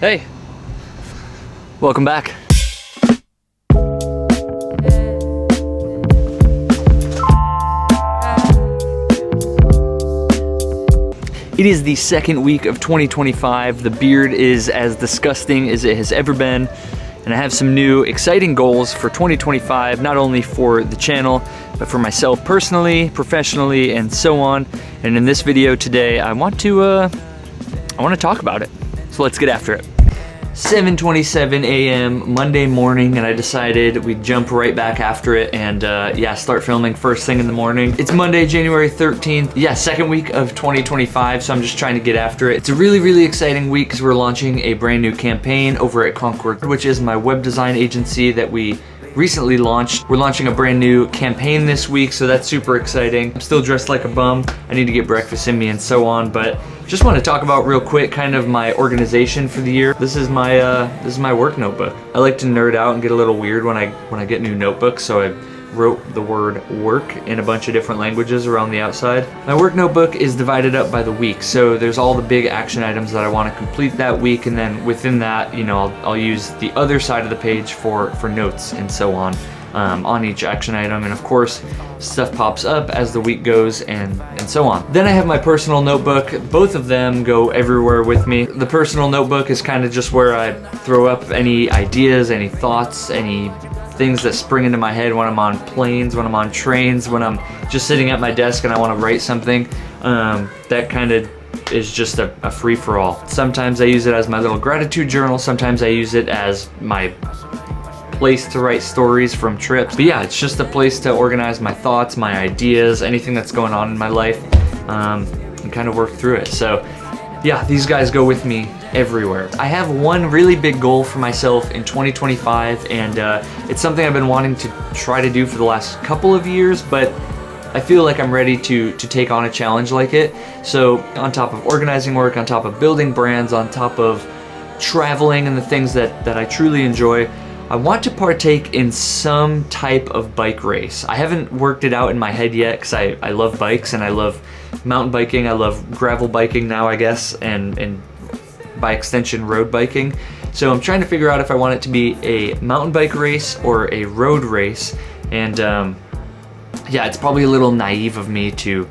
Hey, welcome back. It is the second week of 2025. The beard is as disgusting as it has ever been. And I have some new exciting goals for 2025, not only for the channel, but for myself personally, professionally, and so on. And in this video today, I want to talk about it. So let's get after it. 7:27 a.m. Monday morning, and I decided we'd jump right back after it and start filming first thing in the morning. It's Monday, January 13th. Yeah, second week of 2025, so I'm just trying to get after it. It's a really exciting week because we're launching a brand new campaign over at Concord, which is my web design agency that we recently launched. We're launching a brand new campaign this week, so that's super exciting. I'm still dressed like a bum. I need to get breakfast in me and so on, but just want to talk about real quick kind of my organization for the year. This is my work notebook. I like to nerd out and get a little weird when I get new notebooks, so I wrote the word work in a bunch of different languages around the outside. My work notebook is divided up by the week, so there's all the big action items that I want to complete that week, and then within that, you know, I'll use the other side of the page for notes and so on each action item. And of course, stuff pops up as the week goes and so on. Then I have my personal notebook. Both of them go everywhere with me. The personal notebook is kind of just where I throw up any ideas, any thoughts, any things that spring into my head when I'm on planes, when I'm on trains, when I'm just sitting at my desk and I want to write something. That kind of is just a free-for-all. Sometimes I use it as my little gratitude journal. Sometimes I use it as my place to write stories from trips. But yeah, it's just a place to organize my thoughts, my ideas, anything that's going on in my life, and kind of work through it. So yeah, these guys go with me everywhere. I have one really big goal for myself in 2025, and it's something I've been wanting to try to do for the last couple of years, but I feel like I'm ready to take on a challenge like it. So on top of organizing work, on top of building brands, on top of traveling and the things that I truly enjoy, I want to partake in some type of bike race. I haven't worked it out in my head yet because I love bikes and I love mountain biking. I love gravel biking now, I guess, and by extension road biking. So I'm trying to figure out if I want it to be a mountain bike race or a road race. And yeah, it's probably a little naive of me to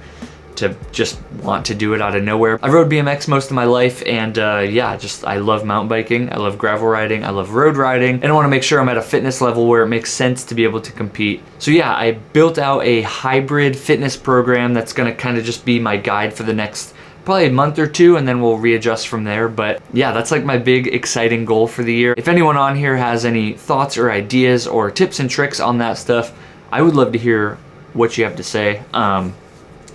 just want to do it out of nowhere. I rode BMX most of my life, and yeah, I love mountain biking, I love gravel riding, I love road riding, and I want to make sure I'm at a fitness level where it makes sense to be able to compete. So yeah, I built out a hybrid fitness program that's gonna kind of just be my guide for the next probably a month or two, and then we'll readjust from there. But yeah, that's like my big exciting goal for the year. If anyone on here has any thoughts or ideas or tips and tricks on that stuff, I would love to hear what you have to say.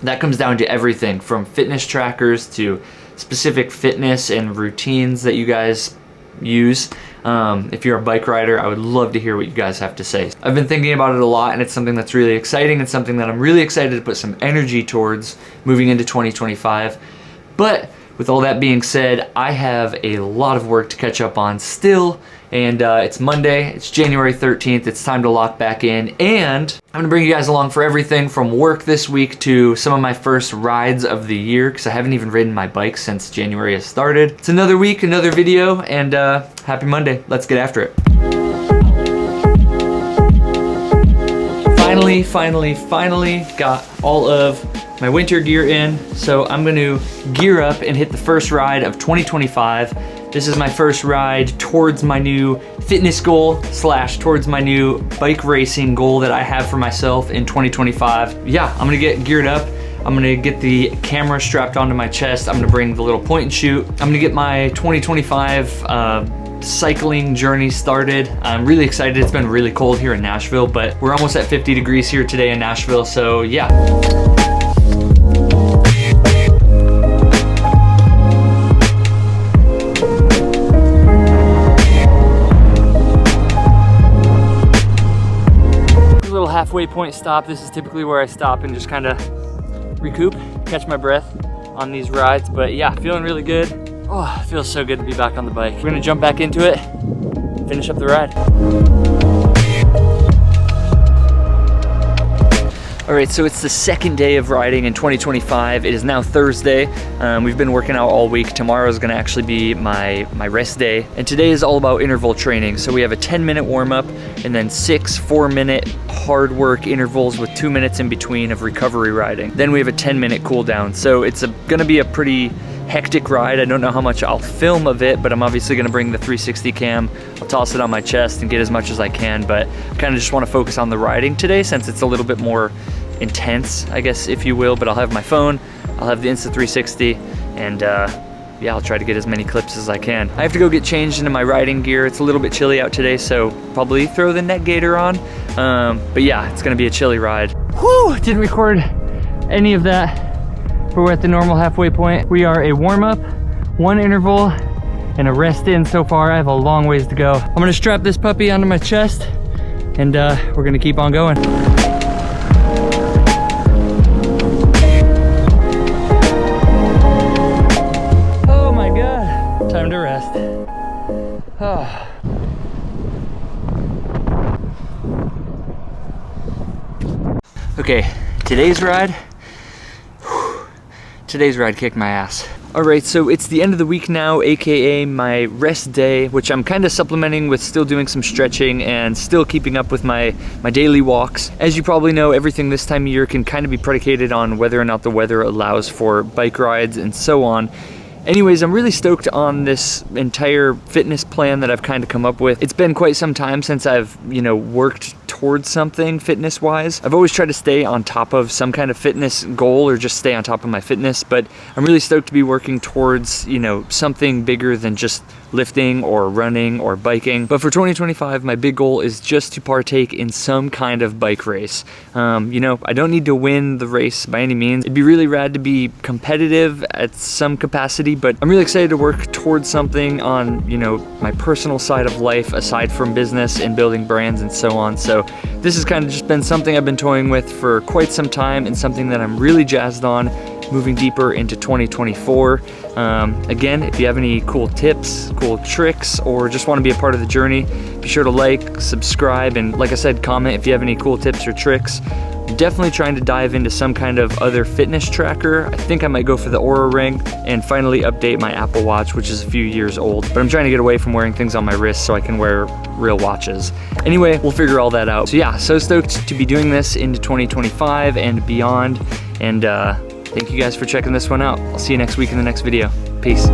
That comes down to everything from fitness trackers to specific fitness and routines that you guys use. If you're a bike rider, I would love to hear what you guys have to say. I've been thinking about it a lot, and it's something that's really exciting. It's something that I'm really excited to put some energy towards moving into 2025. But with all that being said, I have a lot of work to catch up on still, and it's Monday, it's January 13th, it's time to lock back in, and I'm gonna bring you guys along for everything from work this week to some of my first rides of the year, because I haven't even ridden my bike since January has started. It's another week, another video, and happy Monday. Let's get after it. Finally got all of my winter gear in, so I'm going to gear up and hit the first ride of 2025. This is my first ride towards my new fitness goal / towards my new bike racing goal that I have for myself in 2025. Yeah, I'm gonna get geared up. I'm gonna get the camera strapped onto my chest. I'm gonna bring the little point and shoot. I'm gonna get my 2025 cycling journey started. I'm really excited. It's been really cold here in Nashville, but we're almost at 50 degrees here today in Nashville, so yeah. Little halfway point stop. This is typically where I stop and just kind of recoup, catch my breath on these rides. But yeah, feeling really good. Oh, it feels so good to be back on the bike. We're gonna jump back into it, finish up the ride. All right, so it's the second day of riding in 2025. It is now Thursday. We've been working out all week. Tomorrow is gonna actually be my rest day. And today is all about interval training. So we have a 10-minute warm up and then 6 4-minute hard work intervals with 2 minutes in between of recovery riding. Then we have a 10-minute cool down. So it's gonna be a pretty hectic ride. I don't know how much I'll film of it, but I'm obviously gonna bring the 360 cam. I'll toss it on my chest and get as much as I can, but I kind of just wanna focus on the riding today since it's a little bit more intense, I guess, if you will. But I'll have my phone, I'll have the Insta360, and yeah, I'll try to get as many clips as I can. I have to go get changed into my riding gear. It's a little bit chilly out today, so probably throw the neck gaiter on. But yeah, it's gonna be a chilly ride. Whew, didn't record any of that. But we're at the normal halfway point. We are a warm-up, 1 interval, and a rest in so far. I have a long ways to go. I'm gonna strap this puppy onto my chest, and we're gonna keep on going. Oh my God, time to rest. Oh. Okay, today's ride kicked my ass. All right, so it's the end of the week now, AKA my rest day, which I'm kind of supplementing with still doing some stretching and still keeping up with my daily walks. As you probably know, everything this time of year can kind of be predicated on whether or not the weather allows for bike rides and so on. Anyways, I'm really stoked on this entire fitness plan that I've kind of come up with. It's been quite some time since I've, worked towards something fitness-wise. I've always tried to stay on top of some kind of fitness goal or just stay on top of my fitness, but I'm really stoked to be working towards, something bigger than just lifting or running or biking. But for 2025, my big goal is just to partake in some kind of bike race. I don't need to win the race by any means. It'd be really rad to be competitive at some capacity, but I'm really excited to work towards something on, my personal side of life aside from business and building brands and so on. So this has kind of just been something I've been toying with for quite some time and something that I'm really jazzed on moving deeper into 2024. Again, if you have any cool tips, cool tricks, or just want to be a part of the journey, be sure to like, subscribe, and like I said, comment if you have any cool tips or tricks. I'm definitely trying to dive into some kind of other fitness tracker. I think I might go for the Oura Ring and finally update my Apple Watch, which is a few years old. But I'm trying to get away from wearing things on my wrist so I can wear real watches. Anyway, we'll figure all that out. So yeah, so stoked to be doing this into 2025 and beyond. And thank you guys for checking this one out. I'll see you next week in the next video. Peace.